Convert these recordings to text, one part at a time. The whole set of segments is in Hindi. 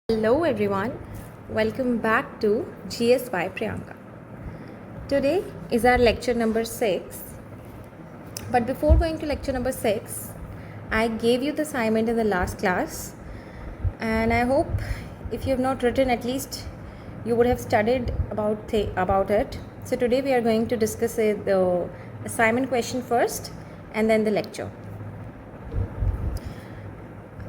Hello everyone, welcome back to GS by Priyanka. Today is our lecture number 6. But before going to lecture number 6, I gave you the assignment in the last class, and I hope if you have not written, at least you would have studied about it. So today we are going to discuss the assignment question first and then the lecture.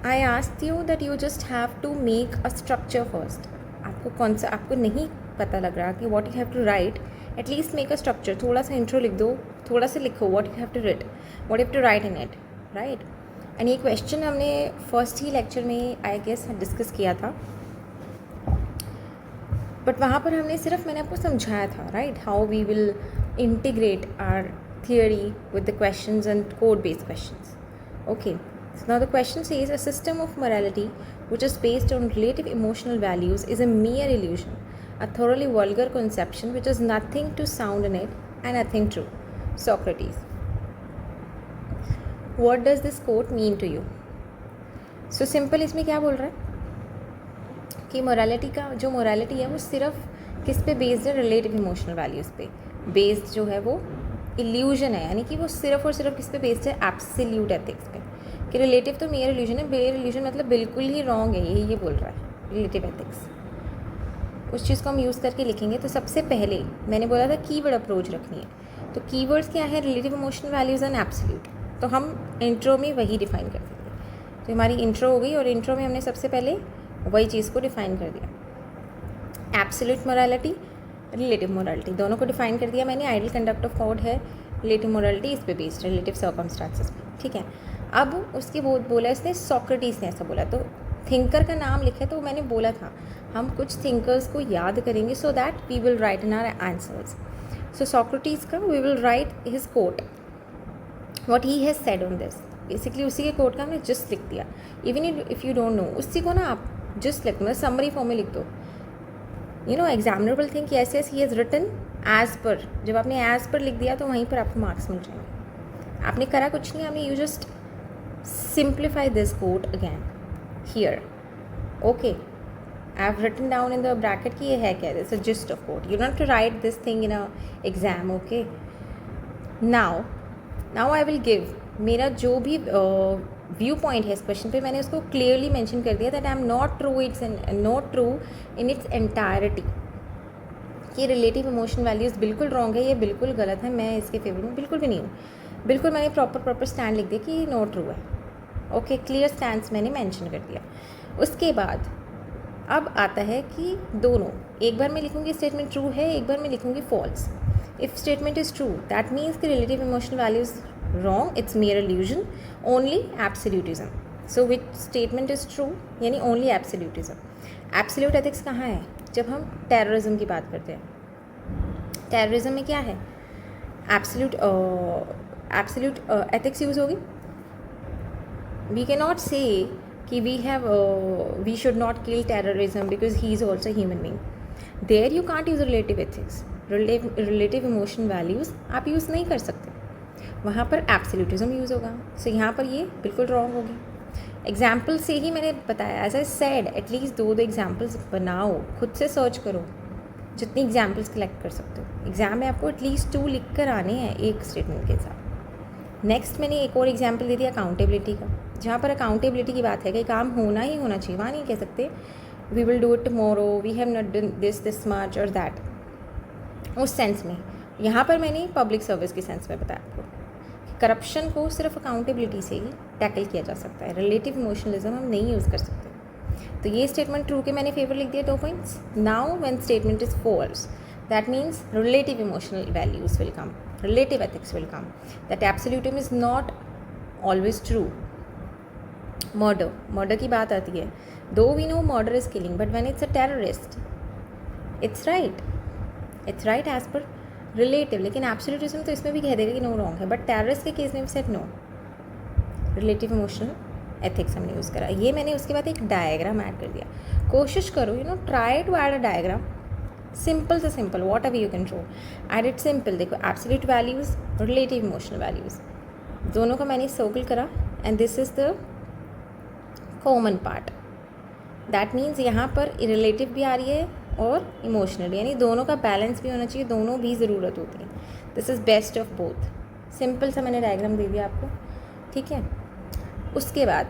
I asked you that you just have to make a structure first. आपको नहीं पता लग रहा कि what you have to write, at least make a structure. थोड़ा सा intro लिख दो, थोड़ा सा लिखो what you have to write, what you have to write in it, right? And ये question हमने first ही lecture में I guess discuss किया था, but वहाँ पर मैंने आपको समझाया था, right? How we will integrate our theory with the questions and code-based questions. Okay. So now the question says, a system of morality which is based on relative emotional values is a mere illusion, a thoroughly vulgar conception which has nothing to sound in it and nothing true. Socrates. What does this quote mean to you? So simple इसमें क्या बोल रहा है कि मोरालिटी है वो सिर्फ किस पे बेस्ड है? रिलेटिव इमोशनल वैल्यूज़ पे बेस्ड जो है वो इल्यूजन है, यानी कि वो सिर्फ और सिर्फ किस पे बेस्ड है? एब्सोल्यूट एथिक्स पे। कि रिलेटिव तो मेयर इल्यूजन है, बेयर इल्यूजन मतलब बिल्कुल ही रॉन्ग है, ये बोल रहा है रिलेटिव एथिक्स। उस चीज़ को हम यूज़ करके लिखेंगे। तो सबसे पहले मैंने बोला था कीवर्ड अप्रोच रखनी है। तो कीवर्ड्स क्या है? Relative emotional values and absolute. तो हम इंट्रो में वही डिफ़ाइन कर देंगे। तो हमारी इंट्रो हो गई, और इंट्रो में हमने सबसे पहले वही चीज़ को डिफ़ाइन कर दिया। एब्सोल्यूट मोरालिटी, रिलेटिव मोरालिटी, दोनों को डिफ़ाइन कर दिया मैंने। आइडियल कंडक्ट ऑफ कोड है, रिलेटिव मोरालिटी इस पे बेस्ड है, रिलेटिव सर्कमस्टांसेस में, ठीक है। अब उसके बोला इसने, सोक्रेटिस ने ऐसा बोला, तो थिंकर का नाम लिखा है। तो मैंने बोला था हम कुछ थिंकर्स को याद करेंगे so that we will write in our answers. So Socrates का we will write his quote, what he has said on this. Basically उसी के कोट का हमने जस्ट लिख दिया। Even if you don't know, उसी को ना आप जस्ट लिख दो, समरी फॉर्म में लिख दो। Examiner will think yes yes he has written as per. जब आपने एज पर लिख दिया तो वहीं पर आपको मार्क्स मिल जाएंगे। आपने करा कुछ नहीं, आपने you just simplify this quote again here. Okay, I have written down in the bracket कि ये है क्या, this is a gist of quote. You don't have to write this thing in a exam. Okay, now I will give मेरा जो भी व्यू पॉइंट है इस क्वेश्चन पे, मैंने उसको क्लियरली मेंशन कर दिया that I am not true in its entirety. कि रिलेटिव इमोशन वैल्यूज़ बिल्कुल रॉन्ग है, ये बिल्कुल गलत है, मैं इसके फेवर में बिल्कुल भी नहीं हूँ। बिल्कुल मैंने प्रॉपर स्टैंड लिख दिया कि नॉट ट्रू है। ओके, क्लियर स्टैंड मैंने मेंशन कर दिया। उसके बाद अब आता है कि दोनों, एक बार मैं लिखूँगी स्टेटमेंट ट्रू है, एक बार मैं लिखूँगी false. If statement is true that means the relative emotional values wrong, it's mere illusion, only absolutism. So which statement is true, यानी ओनली एब्सोल्यूटिज्म। एब्सोल्यूट एथिक्स कहाँ है? जब हम टेररिज्म की बात करते हैं। टेररिज्म में क्या है? एब्सोल्यूट एथिक्स यूज़ होगी। वी कैन नॉट से कि we should not kill terrorism because he is also human being. There you can't use relative ethics, relative emotion values आप यूज़ नहीं कर सकते, वहाँ पर एब्सोल्यूटिज्म यूज़ होगा। सो यहाँ पर ये बिल्कुल रॉन्ग होगी। एग्जाम्पल से ही मैंने बताया, एज आई सेड एटलीस्ट दो एग्जाम्पल्स बनाओ, खुद से सर्च करो जितनी एग्जाम्पल्स कलेक्ट कर सकते हो। एग्ज़ाम में आपको एटलीस्ट 2 लिख कर आने हैं एक स्टेटमेंट के साथ। नेक्स्ट मैंने एक और एग्जाम्पल दे दिया अकाउंटेबिलिटी का, जहाँ पर अकाउंटेबिलिटी की बात है कि काम होना ही होना चाहिए, वहाँ नहीं कह सकते we will do it tomorrow, we have not done this much और दैट। उस सेंस में यहाँ पर मैंने पब्लिक सर्विस के सेंस में बताया आपको, करप्शन को सिर्फ अकाउंटेबिलिटी से ही टैकल किया जा सकता है, रिलेटिव इमोशनलिज्म हम नहीं यूज़ कर सकते। तो ये स्टेटमेंट ट्रू के मैंने फेवर लिख दिया 2 points. Now when statement is false that means relative emotional values will come, relative ethics will come, that absolutism is not always true. Murder की बात आती है, though we know murder is killing, but when it's a terrorist it's right as per relative. लेकिन एब्सोल्यूटिज्म तो इसमें भी कह देगा कि नो रॉन्ग है, बट टेररिस्ट के केस में भी set no. Relative emotional ethics हमने यूज़ करा। ये मैंने उसके बाद एक डायग्राम ऐड कर दिया। कोशिश करो try to add a diagram, simple से simple, whatever you can draw, add it simple. देखो absolute values, relative emotional values, दोनों का मैंने सर्कल करा, and this is the common part. That means यहाँ पर रिलेटिव भी आ रही है और इमोशनल, यानी दोनों का बैलेंस भी होना चाहिए, दोनों भी ज़रूरत होती है. This is best of both. Simple सा मैंने डायग्राम दे दिया आपको, ठीक है. उसके बाद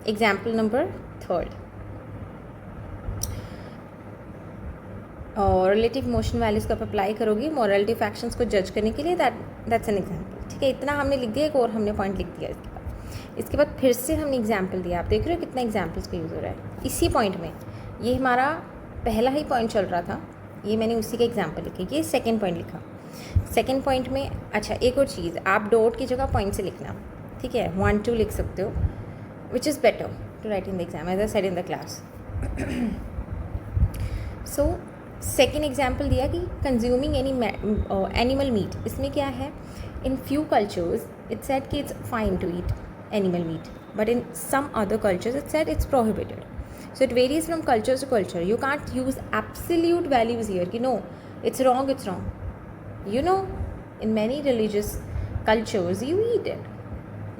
एग्जाम्पल नंबर 3, और रिलेटिव इमोशन वैल्यूज़ को आप अप्लाई करोगे मोरालिटी ऑफ एक्शंस को जज करने के लिए. दैट्स एन एग्जाम्पल, ठीक है. इतना हमने लिख दिया, एक और हमने पॉइंट लिख दिया. इसके बाद फिर से हमने एग्जाम्पल दिया. आप देख रहे हो कितना एग्जाम्पल्स का यूज़ हो रहा है इसी पॉइंट में. ये हमारा पहला ही पॉइंट चल रहा था, ये मैंने उसी का एग्जाम्पल लिखा. ये सेकेंड पॉइंट लिखा. सेकेंड पॉइंट में अच्छा एक और चीज़, आप डॉट की जगह पॉइंट से लिखना, ठीक है. 1 2 लिख सकते हो, which is better to write in the exam as I said in the class. So second example दिया कि कंज्यूमिंग एनी एनिमल मीट. इसमें क्या है, in few cultures it's said कि it's fine to eat animal meat, but in some other cultures it said it's prohibited. So it varies from culture to culture. You can't use absolute values here ki no, it's wrong, it's wrong. You know, in many religious cultures you eat it,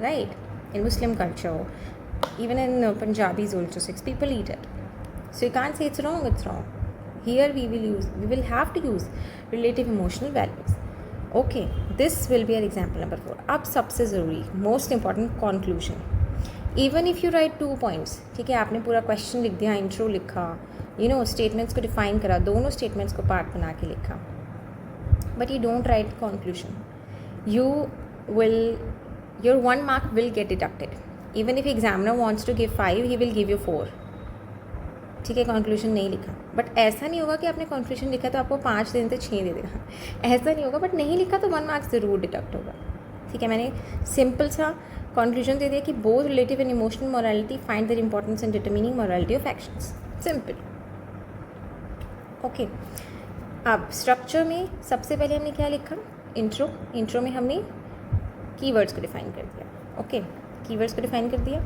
right? In Muslim culture, even in Punjabis also 6 people eat it. So you can't say it's wrong, it's wrong. Here we will have to use relative emotional values. Okay, this will be our example number 4. अब सबसे ज़रूरी most important conclusion. Even if you write 2 points, ठीक है, आपने पूरा क्वेश्चन लिख दिया, इंट्रो लिखा, स्टेटमेंट्स को डिफाइन करा, दोनों स्टेटमेंट्स को पार्ट बना के लिखा, but you don't write conclusion, your 1 mark will get deducted. Even if examiner wants to give 5, he will give you 4. ठीक है, कंक्लूजन नहीं लिखा. बट ऐसा नहीं होगा कि आपने कंक्लूजन लिखा तो आपको 5 देने से 6 दे देगा, ऐसा नहीं होगा. बट नहीं लिखा तो 1 mark ज़रूर डिडक्ट होगा. ठीक है, मैंने सिंपल सा कंक्लूजन दे दिया कि both relative and emotional morality find their importance in determining morality of actions. Simple. Okay, अब स्ट्रक्चर में सबसे पहले हमने क्या लिखा, इंट्रो में हमने कीवर्ड्स को डिफाइन कर दिया. ओके, कीवर्ड्स को डिफाइन कर दिया.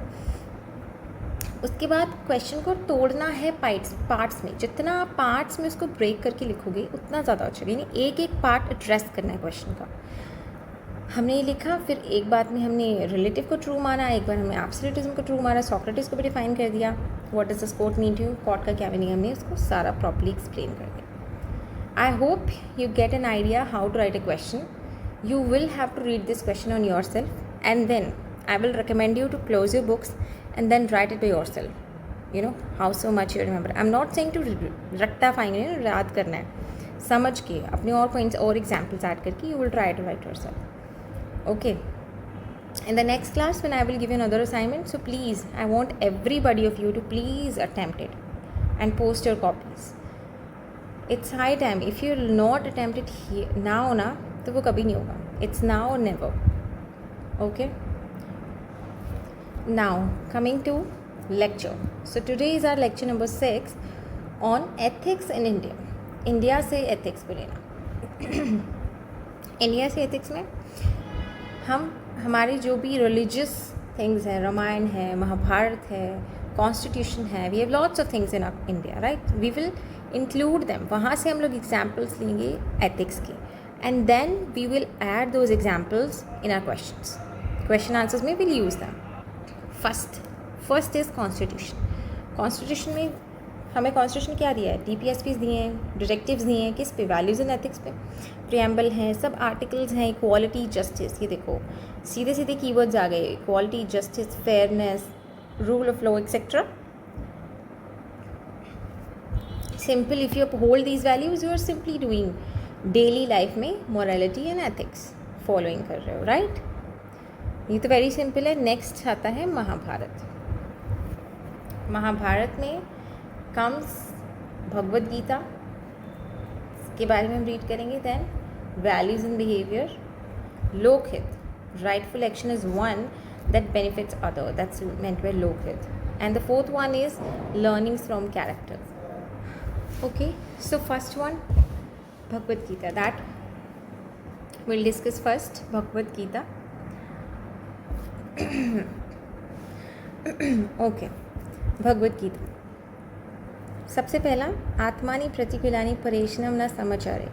उसके बाद क्वेश्चन को तोड़ना है पार्ट्स में. जितना आप पार्ट्स में उसको ब्रेक करके लिखोगे उतना ज़्यादा अच्छा, यानी एक एक पार्ट एड्रेस करना है क्वेश्चन का. हमने ये लिखा, फिर एक बात में हमने रिलेटिव को ट्रू माना, एक बार हमने एब्सोल्यूटिज्म को ट्रू माना, सोक्रेटिस को भी डिफाइन कर दिया. What does this quote mean to you, quote का क्या मीनिंग, हमने उसको सारा प्रॉपर्ली एक्सप्लेन कर दिया. I hope you get an idea how to write a question. You will have to read this question on yourself and then I will recommend you to close your books and then write it by yourself. How so much you remember. I'm not saying to रट्टा फाइंग, याद करना है, समझ के अपने और पॉइंट्स और एग्जाम्पल्स ऐड करके you will try to write yourself. Okay. In the next class when I will give you another assignment, so please, I want everybody of you to please attempt it and post your copies. It's high time. If you will not attempt it now ना, तो वो कभी नहीं होगा. It's now or never. Okay. Now coming to lecture. So today is our lecture number 6 on ethics in India. India से एथिक्स को लेना. इंडिया से एथिक्स में हमारी जो भी रिलीजियस थिंग्स हैं, रामायण है, महाभारत है, कॉन्स्टिट्यूशन है, we have lots of things in India, right. We will include them. वहाँ से हम लोग एग्जाम्पल्स लेंगे एथिक्स के, and then we will add those examples in our question answers में will use them. First is constitution. Constitution में हमें कॉन्स्टिट्यूशन क्या दिया है, DPSPs दिए हैं, डायरेक्टिव्स दिए हैं, किस पे, वैल्यूज़ एंड एथिक्स पे. प्रियम्बल हैं, सब आर्टिकल्स हैं, इक्वालिटी, जस्टिस. ये देखो सीधे सीधे कीवर्ड्स आ गए, equality, justice, fairness, rule of law etcetera. Simple, if you uphold these values you are simply doing daily life में मोरालिटी एंड एथिक्स फॉलोइंग कर रहे हो, राइट. ये तो वेरी सिंपल है. नेक्स्ट आता है महाभारत. महाभारत में कम्स भगवद गीता के बारे में हम रीड करेंगे. देन वैल्यूज़ एंड बिहेवियर, लोकहित, rightful action is one that benefits other, that's meant by लोकहित. And the fourth one is learnings from characters. Okay, so first one Bhagavad Gita, that will discuss first. Bhagavad Gita. Okay, Bhagavad Gita. सबसे पहला, आत्मानि प्रतिकूलानि परेशनम न समाचारे.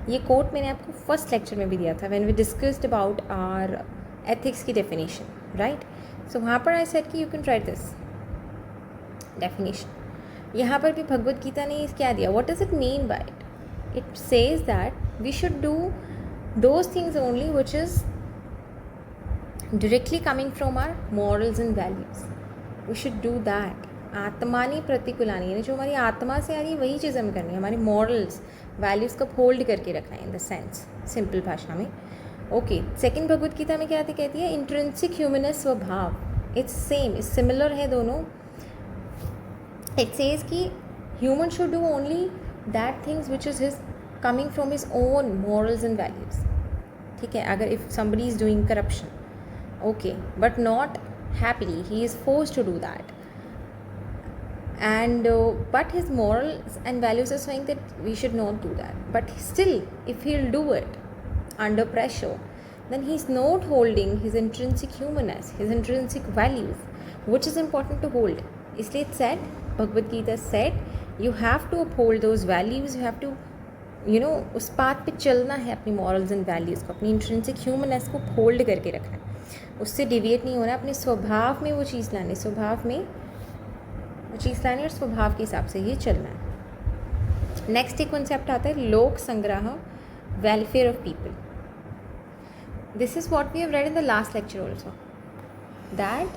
ये कोट मैंने आपको फर्स्ट लेक्चर में भी दिया था when we discussed about our ethics की डेफिनेशन, राइट. सो वहाँ पर आई सेड कि you can write this definition. यहाँ पर भी भगवत गीता ने क्या दिया, what does it mean by it? It says that we should do those things only which is directly coming from our morals and values. We should do that. आत्मानी प्रतिकुलानी, यानी जो हमारी आत्मा से आ रही है वही चीज़ हमें करनी है, हमारी मॉरल्स वैल्यूज़ को होल्ड करके रखना है इन द सेंस, सिंपल भाषा में. ओके, सेकंड भगवत गीता में क्या कहती है? इंट्रिंसिक ह्यूमनस स्वभाव. इट्स सेम, इट्स सिमिलर है दोनों. इट सेज कि human should do only that things which is his coming from his own morals and values. ठीक है, अगर if somebody is doing corruption, okay, but not happily, he is forced to do that, and but his morals and values are saying that we should not do that, but still if he'll do it under pressure, then he's not holding his intrinsic humanness, his intrinsic values, which is important to hold. Isliye it said, Bhagavad Gita said, you have to uphold those values, you have to उस पाथ पे चलना है, अपनी मॉरल्स एंड वैल्यूज़ को, अपनी इंट्रिंसिक ह्यूमनेस को होल्ड करके रखना है, उससे डिविएट नहीं होना, अपने स्वभाव में वो चीज़ लानी, स्वभाव में वो चीज़ लानी और स्वभाव के हिसाब से ही चलना है. नेक्स्ट एक कॉन्सेप्ट आता है लोक संग्रह, welfare of people. This is what we have read in the last lecture also, that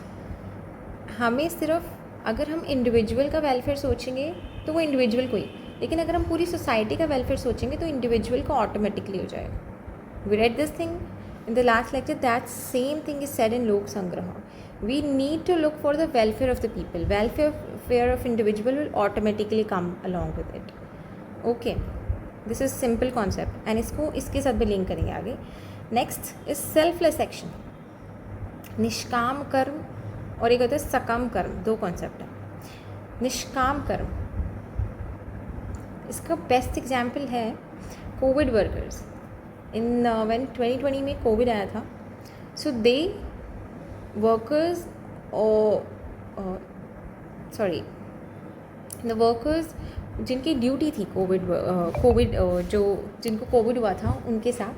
हमें सिर्फ अगर हम इंडिविजुअल का वेलफेयर सोचेंगे तो वो इंडिविजुअल को ही, लेकिन अगर हम पूरी सोसाइटी का वेलफेयर सोचेंगे तो इंडिविजुअल को ऑटोमेटिकली हो जाएगा. We read this thing in the last lecture. That same thing is said in Lok Sangraha. We need to look for the welfare of the people. Welfare of individual will automatically come along with it. Okay, this is simple concept, and इसको इसके साथ भी लिंक करेंगे आगे. Next is selfless action. निष्काम कर्म और एक होता है सकम कर्म, दो कॉन्सेप्ट है. निष्काम कर्म, इसका बेस्ट एग्जाम्पल है कोविड वर्कर्स. इन when 2020 में कोविड आया था, so they workers the workers जिनकी ड्यूटी थी कोविड जो जिनको कोविड हुआ था उनके साथ,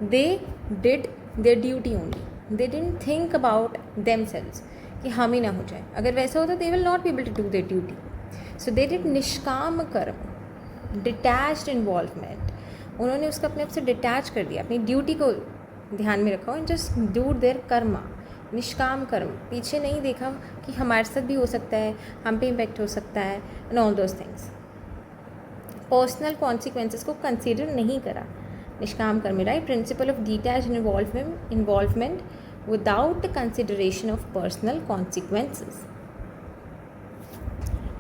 they did their duty only, they didn't think about themselves कि हम ही ना हो जाए. अगर वैसा होता they will not be able to do their duty. So they did निष्काम कर्म, डिटैच्ड इन्वॉल्वमेंट. उन्होंने उसको अपने आप से डिटैच कर दिया, अपनी ड्यूटी को ध्यान में रखा and just do their Karma, निष्काम कर्म. पीछे नहीं देखा कि हमारे साथ भी हो सकता है, हम पे इम्पैक्ट हो सकता है and all those things. Personal consequences को कंसिडर नहीं करा निष्काम कर्म, राइट? Principle of detach involvement without consideration of personal consequences.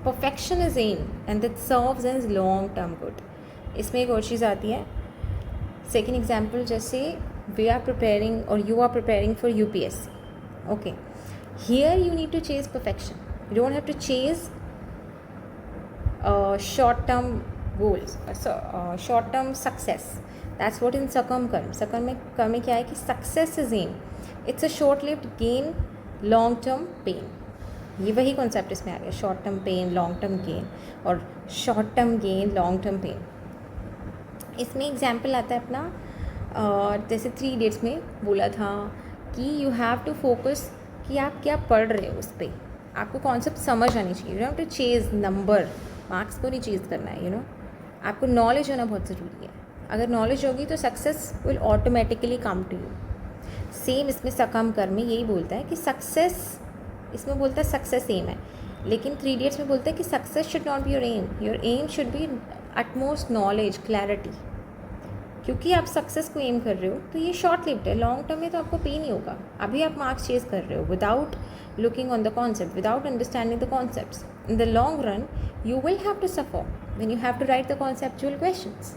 Perfection is aim and that serves as long term good. इसमें एक और चीज़ आती है. सेकेंड एग्जाम्पल, जैसे वी आर प्रिपेयरिंग और you are preparing for UPSC. Okay, here you need to chase perfection, you don't have to chase short term goals, short term success. That's what in सकम कर्म. सकम में क्या है कि success is um, it's a short lived gain, long term pain. ये वही कॉन्सेप्ट इसमें आ गया, short term pain, long term gain, और short term gain, long term pain. इसमें एग्जाम्पल आता है अपना, जैसे 3 Idiots में बोला था कि यू हैव टू फोकस कि आप क्या पढ़ रहे हो, उस पर आपको कॉन्सेप्ट समझ आनी चाहिए. You have to chase number, marks को नहीं चेज करना है. आपको नॉलेज होना बहुत ज़रूरी है. अगर नॉलेज होगी तो success will automatically come to you. Same इसमें सकम कर्म में यही बोलता है कि सक्सेस, इसमें बोलता है सक्सेस एम है, लेकिन 3 Idiots में बोलता है कि success should not be your aim should be utmost knowledge, clarity. क्योंकि आप सक्सेस को एम कर रहे हो तो ये शॉर्ट लिव्ड है, लॉन्ग टर्म में तो आपको पेन ही होगा. अभी आप मार्क्स चेज कर रहे हो without looking on the concept, without understanding the concepts. In the long run you will have to suffer when you have to write the conceptual questions,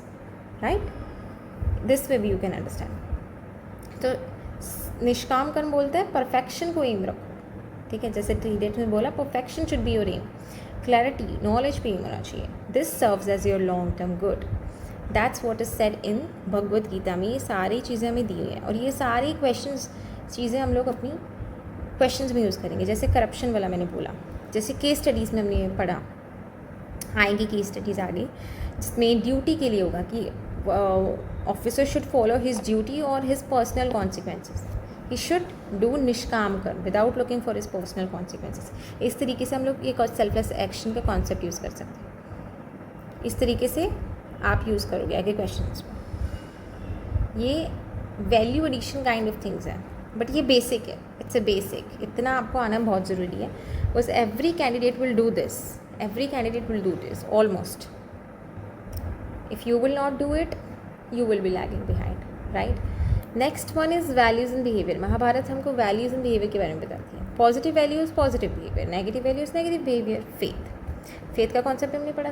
right? This way you can understand. तो निष्काम कर्म बोलता है परफेक्शन को एम रखो, ठीक है? जैसे 3 Idiots में बोला perfection should be your aim, clarity, knowledge पे एम होना चाहिए. This serves as your long term good. That's what is said in Bhagavad Gita में. ये सारी चीज़ें हमें दी हुई हैं और ये सारी क्वेश्चंस चीज़ें हम लोग अपनी क्वेश्चंस में यूज़ करेंगे. जैसे करप्शन वाला मैंने बोला, जैसे केस स्टडीज़ में हमने पढ़ा, आएंगी केस स्टडीज़ आगे, जिसमें ड्यूटी के लिए होगा कि officer should follow his duty और his personal consequences. He should do निष्काम कर्म without looking for his personal consequences. इस तरीके से हम लोग ये सेल्फलेस एक्शन का कॉन्सेप्ट यूज़ कर सकते हैं। इस तरीके से आप यूज़ करोगे आगे क्वेश्चंस में। ये value addition kind of things हैं, बट ये बेसिक है, इट्स अ बेसिक, इतना आपको आना बहुत ज़रूरी है। बस every candidate will do this, every candidate will do this almost. If you will not do it, you will be lagging behind, right? Next one is values and behavior. Mahabharat हमको values and behavior के बारे में बताती है। Positive values positive behaviour, negative values negative behaviour. Faith का कॉन्सेप्ट हमने पढ़ा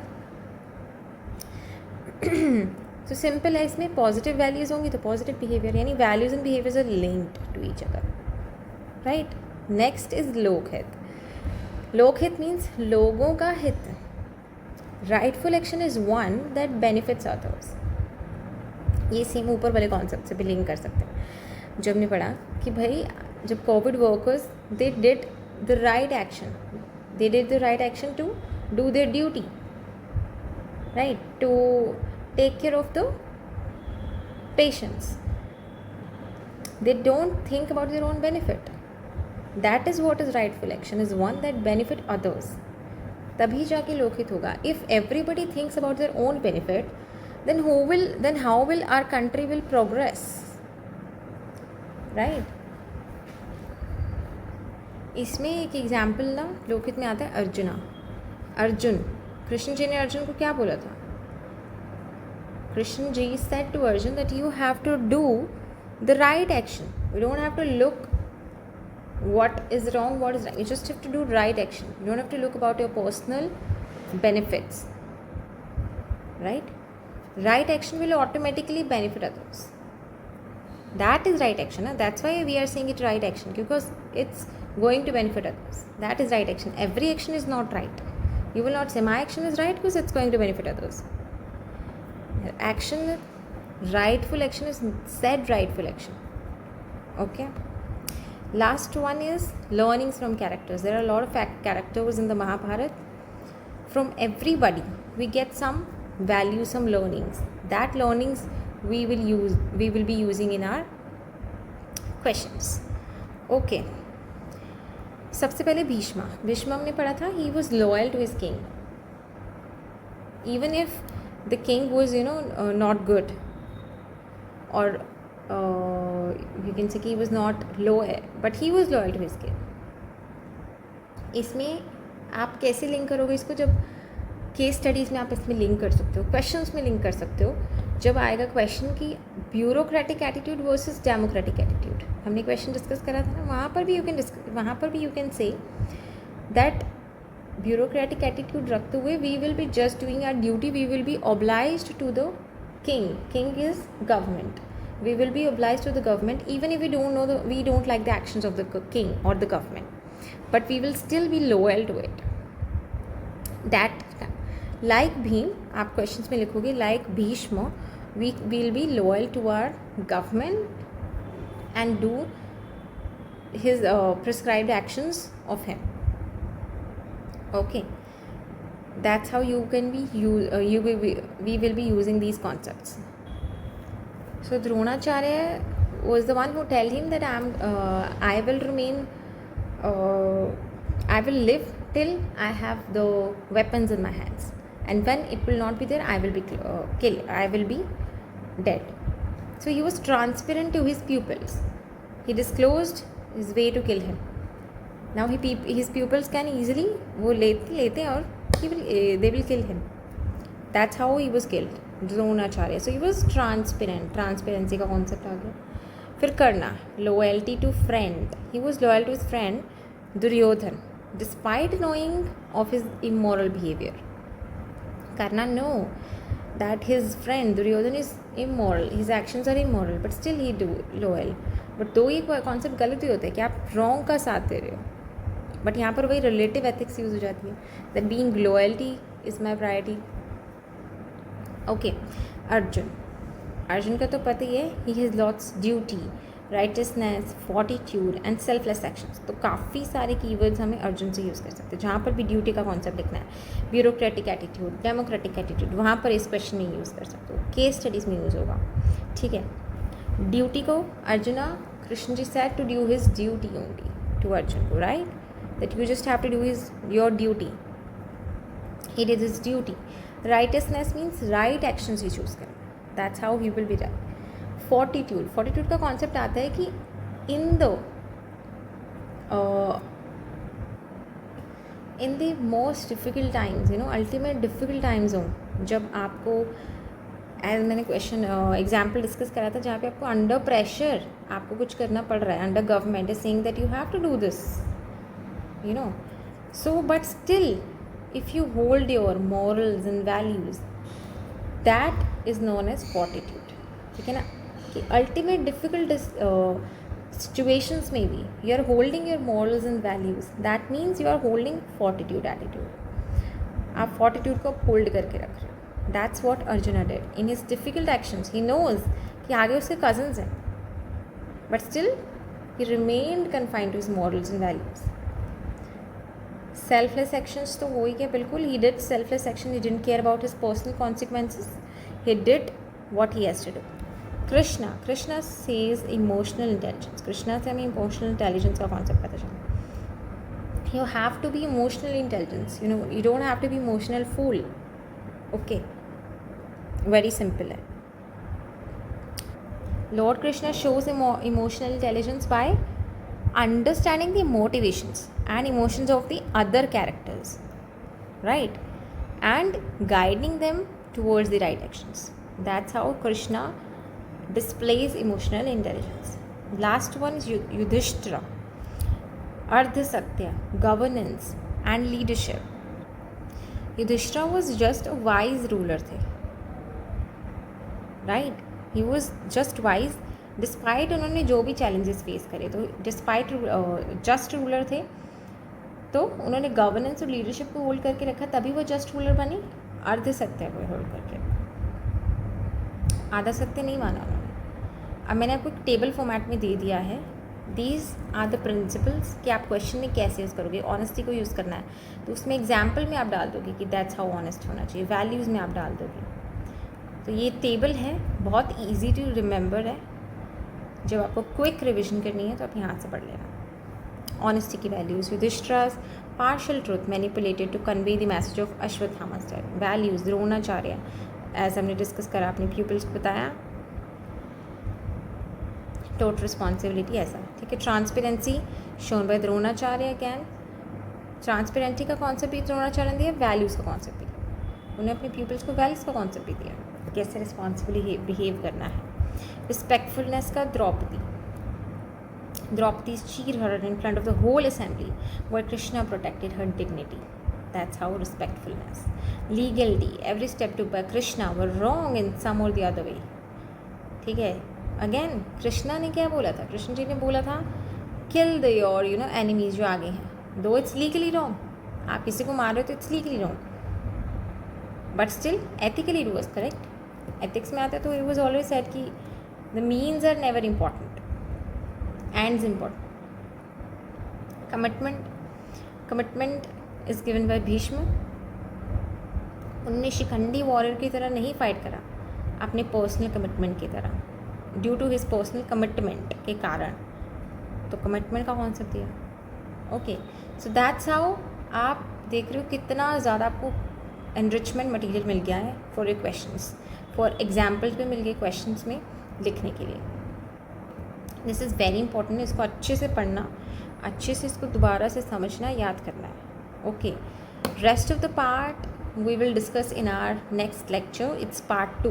तो सिंपल है, इसमें पॉजिटिव वैल्यूज़ होंगी तो पॉजिटिव बिहेवियर, यानी values and behaviours are linked to each other, right? Next is लोकहित। लोकहित मीन्स लोगों का हित। Rightful action is one that benefits others. ये सेम ऊपर वाले कॉन्सेप्ट से भी लिंक कर सकते हैं जो हमने पढ़ा कि भाई जब COVID workers they did the right action, they did the right action to do their duty, right, to take care of the patients, they don't think about their own benefit. That is what is rightful action, is one that benefit others. तभी जाके लोकहित होगा। If everybody thinks about their own benefit, then how will our country will progress, right? इसमें एक एग्जाम्पल ना लोकहित में आता है अर्जुन। कृष्ण जी ने अर्जुन को क्या बोला था? Krishna ji said to Arjun that you have to do the right action. You don't have to look what is wrong, what is right. You just have to do right action. You don't have to look about your personal benefits, right? Right action will automatically benefit others. That is right action. That's why we are saying it right action, because it's going to benefit others. That is right action. Every action is not right. You will not say my action is right because it's going to benefit others. Action, rightful action is said rightful action. Okay. Last one is learnings from characters. There are a lot of characters in the Mahabharata. From everybody we get some values, some learnings. That learnings we will be using in our questions. Okay. सबसे पहले भीष्म हमने पढ़ा था, he was loyal to his king even if the king was not good, or you can say he was not loyal, but he was loyal to his king. इसमें आप कैसे लिंक करोगे इसको? जब केस स्टडीज़ में आप इसमें लिंक कर सकते हो, क्वेश्चंस में लिंक कर सकते हो। जब आएगा क्वेश्चन की bureaucratic attitude versus democratic attitude, हमने क्वेश्चन डिस्कस करा था ना, वहाँ पर भी you can say that bureaucratic attitude रखते हुए we will be just doing our duty, we will be obliged to the king is government, we will be obliged to the government even if we don't like the actions of the king और the government, but we will still be loyal to it. That like Bhim, आप क्वेश्चंस में लिखोगे like Bhishma we will be loyal to our government and do his prescribed actions of him. Okay, that's how you can be we will be using these concepts. So Dronacharya was the one who tell him that I will remain I will live till I have the weapons in my hands, and when it will not be there, I will be killed, I will be dead. So he was transparent to his pupils. He disclosed his way to kill him. Now his pupils can easily वो लेते और they will kill him. That's how he was killed, Dronacharya. So he was transparent. Transparency का concept आ गया. फिर Karna, loyalty to friend. He was loyal to his friend Duryodhan, despite knowing of his immoral behavior. Karna know that his friend Duryodhan is immoral, his actions are immoral, but still he do loyal. But दो ही कॉन्सेप्ट गलत ही होते हैं कि आप रॉन्ग का साथ दे रहे हो, बट यहाँ पर वही रिलेटिव एथिक्स यूज हो जाती है, that being loyalty is my priority. Okay, Arjun का तो पता ही है, he has lots duty, righteousness, fortitude and selfless actions. तो काफ़ी सारे कीवर्ड्स हमें अर्जुन से यूज़ कर सकते हैं. जहाँ पर भी ड्यूटी का कॉन्सेप्ट लिखना है, ब्यूरोक्रेटिक एटीट्यूड, डेमोक्रेटिक एटीट्यूड, वहाँ पर इस क्वेश्चन में यूज़ कर सकते हो, केस स्टडीज़ में यूज़ होगा. ठीक है, ड्यूटी को arjuna Krishna ji said to do his duty only to Arjun, right? That you just have to do your duty. He did his duty. Righteousness means right actions he choose करें. That's how he will be right. Fortitude. Fortitude का concept आता है कि in the most difficult times, ultimate difficult time zone, जब आपको एज मैंने क्वेश्चन एग्जाम्पल डिस्कस करा था जहाँ पे आपको अंडर प्रेशर आपको कुछ करना पड़ रहा है, under government is saying that you have to do this, so but still if you hold your morals and values, that is known as fortitude. ठीक है ना, कि अल्टीमेट डिफिकल्ट सिचुएशंस में भी you are holding your morals and values, that means you are holding fortitude attitude. आप फॉर्टिट्यूड को होल्ड करके रख रहे हो. That's what Arjuna did. In his difficult actions, he knows कि आगे उसके cousins हैं, but still he remained confined to his morals and values. Selfless actions तो हो ही गया बिल्कुल. He did selfless action. He didn't care about his personal consequences. He did what he has to do. Krishna says emotional intelligence. Krishna से हमें emotional intelligence का concept पता चला. You have to be emotional intelligence. You don't have to be emotional fool. Okay. Very simple है. Lord Krishna shows emotional intelligence by understanding the motivations and emotions of the other characters, right? And guiding them towards the right actions. That's how Krishna displays emotional intelligence. Last one is Yudhishthira. Ardha Satya, governance and leadership. Yudhishthira was just a wise ruler थे, right. He was just wise despite उन्होंने जो भी चैलेंजेस फेस करे. तो डिस्पाइट जस्ट रूलर थे, तो उन्होंने गवर्नेंस और लीडरशिप को होल्ड करके रखा, तभी वो जस्ट रूलर बने. अर्ध सत्य को होल्ड करके, आधा सत्य नहीं माना उन्होंने. अब मैंने आपको एक टेबल फॉर्मेट में दे दिया है. दीज आर द प्रिंसिपल्स कि आप क्वेश्चन में कैसे यूज़ करोगे. ऑनेस्टी को यूज़ करना है तो उसमें एग्जाम्पल में आप डाल दोगे कि दैट्स हाउ ऑनेस्ट होना चाहिए. वैल्यूज़ में आप डाल दोगे. तो ये टेबल है, बहुत इजी टू रिमेंबर है. जब आपको क्विक रिविजन करनी है तो आप यहाँ से पढ़ लेना. ऑनेस्टी की वैल्यूज़. युधिष्ठिराज partial truth manipulated to convey the message of Ashwatthama style. Values Dronacharya, as हमने डिस्कस करा, अपने प्यूपल्स को बताया. टोटल रिस्पॉन्सिबिलिटी ऐसा. ठीक है. Transparency shown by Dronacharya. Again transparency का कॉन्सेप्ट भी द्रोणाचार्य ने दिया, वैल्यूज़ का कॉन्सेप्ट भी. उन्हें अपने पीपल्स को वैल्यूज़ का कॉन्सेप्ट भी दिया, कैसे रिस्पॉन्सिबली बिहेव करना है. रिस्पेक्टफुलनेस का द्रौपदी चीर हर in front of the whole assembly where Krishna protected her dignity. That's how respectfulness. Legality, every step took by Krishna were wrong in some or the other way. ठीक है. अगेन कृष्णा ने क्या बोला था? कृष्ण जी ने बोला था किल द योर एनिमीज जो आगे हैं. दो इट्स लीगली रॉन्ग, आप किसी को मार रहे हो तो it's legally wrong, but still ethically it was correct. Ethics में आता है तो इट वॉज ऑलवेज सेड कि the means are never important, ends important. Commitment is given by Bhishma. उन्होंने शिखंडी वॉरियर की तरह नहीं फाइट करा, अपने पर्सनल कमिटमेंट की तरह, due to his personal commitment के कारण. तो कमिटमेंट का कॉन्सेप्ट दिया. Okay, so that's how. आप देख रहे हो कितना ज़्यादा आपको एनरिचमेंट मटेरियल मिल गया है for your questions, for examples भी मिल गए क्वेश्चंस में लिखने के लिए. This is very important. इसको अच्छे से पढ़ना, अच्छे से इसको दोबारा से समझना, याद करना है. Okay, rest of the part we will discuss in our next lecture. It's part 2.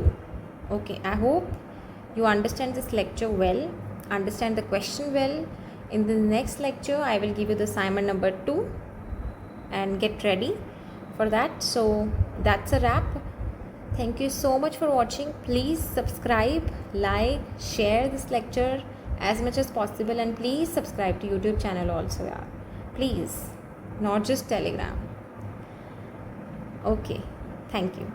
Okay, I hope you understand this lecture well, understand the question well. In the next lecture I will give you the assignment number 2 and get ready for that. So that's a wrap. Thank you so much for watching. Please subscribe, like, share this lecture as much as possible, and please subscribe to YouTube channel also, yaar. Please, not just Telegram. Okay, thank you.